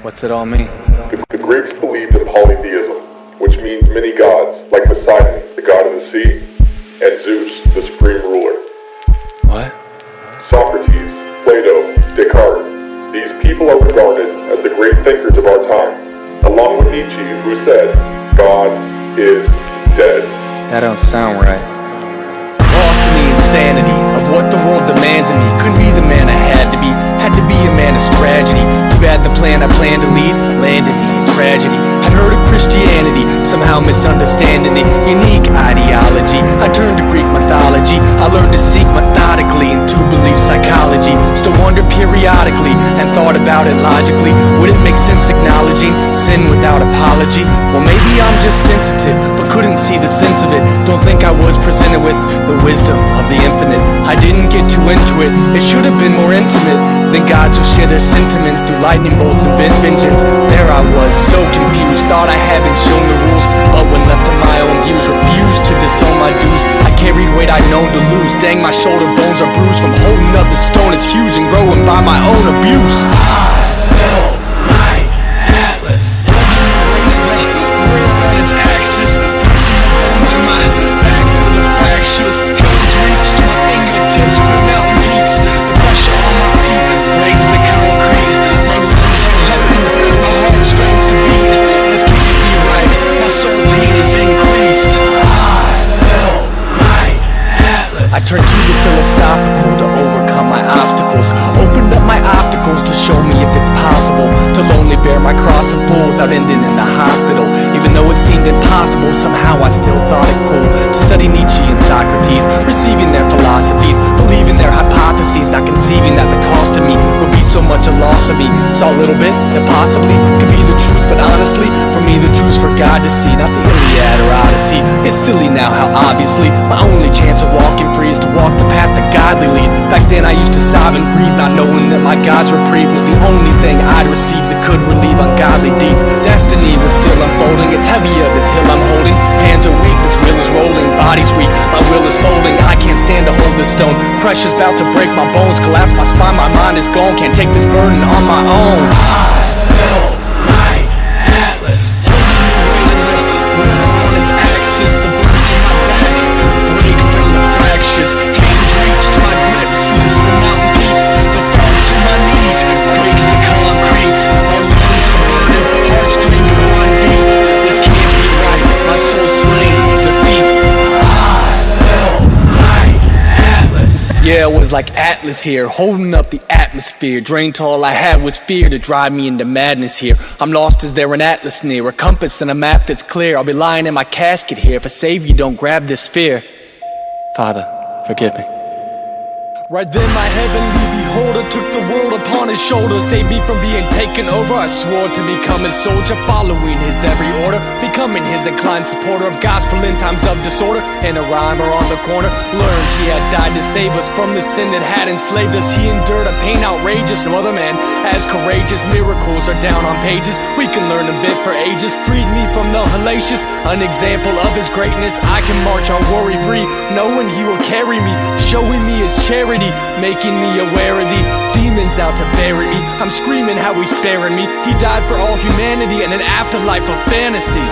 What's it all mean? The Greeks believed in polytheism, which means many gods, like Poseidon, the god of the sea, and Zeus, the supreme ruler. What? Socrates, Plato, Descartes, these people are regarded as the great thinkers of our time, along with Nietzsche, who said, God is dead. That don't sound right. Lost in the insanity of what the world demands of me. Couldn't be the man I had to be a man of tragedy. Too bad the plan I planned to lead landed me in tragedy. I'd heard of Christianity, somehow misunderstanding the unique ideology. I turned to Greek mythology, I learned to seek methodically into belief psychology. Still wonder periodically and thought about it logically. Would it make sense acknowledging sin without apology? Well, maybe I'm just sensitive, but couldn't see the sense of it. Don't think I was presented with the wisdom of the infinite. I didn't get too into it, it should have been more intimate than gods who share their sentiments through lightning bolts and vengeance. There I was, so confused, thought I had been shown the rules, but when left to my own views, refused to disown my dues. I carried weight I'd known to lose. Dang, my shoulder bones are bruised from holding up the stone. It's huge and growing by my own abuse. I built my atlas, on its axis, pressing the bones in my back through the fractures. Hands reach to my fingertips, through mountain peaks. The pressure on my feet breaks the concrete. My lungs are hurting, my heart strains to beat. This can't be right, my soul pain is increased. I built my atlas. I turned to the philosophical to overcome my obstacles. Opened up my opticals to show me if it's possible to lonely bear my cross in full without ending in the hospital. Even though it seemed impossible, somehow I still thought it cool to study Nietzsche and Socrates, receiving their philosophies, believing their hypotheses, not conceiving that the cost of me would be so much a loss of me. Saw a little bit that possibly could be the truth, but honestly, for me the truth's for God to see, not the Iliad or Odyssey. It's silly now how obviously my only chance of walking free is to walk the path that godly lead. Back then I used to sob and grieve, not knowing that my God's reprieve was the only thing I'd receive that could relieve ungodly deeds. Destiny was still unfolding, it's heavier this hill I'm holding. Hands are weak, this wheel is rolling, body's weak, my will is folding. I can't stand to hold this stone, pressure's about to break my bones, collapse my spine, my mind is gone, can't take this burden on my own. I built my atlas, on its axis, the bones in my back break from the fractures. Hands reach to my grip, slips from mountain peaks. The fall to my knees breaks the concrete. My lungs are burning, heart's dreaming to one beat. This can't be right, my soul's slain, defeat. I built my atlas. Yeah, it was like Atlas here, holding up the atmosphere. Drained till all I had was fear to drive me into madness here. I'm lost, is there an atlas near? A compass and a map that's clear? I'll be lying in my casket here if a savior don't grab this fear. Father, forgive me. Right then my heavenly beholder took the world upon his shoulder, saved me from being taken over. I swore to become his soldier, following his every order, becoming his inclined supporter of gospel in times of disorder. And a rhymer on the corner learned he had died to save us from the sin that had enslaved us. He endured a pain outrageous, no other man as courageous. Miracles are down on pages, we can learn of it for ages. Freed me from the hellacious, an example of his greatness. I can march on worry free, knowing he will carry me, showing me his charity, making me aware of the demons out to bury me. I'm screaming how he's sparing me. He died for all humanity and an afterlife of fantasy.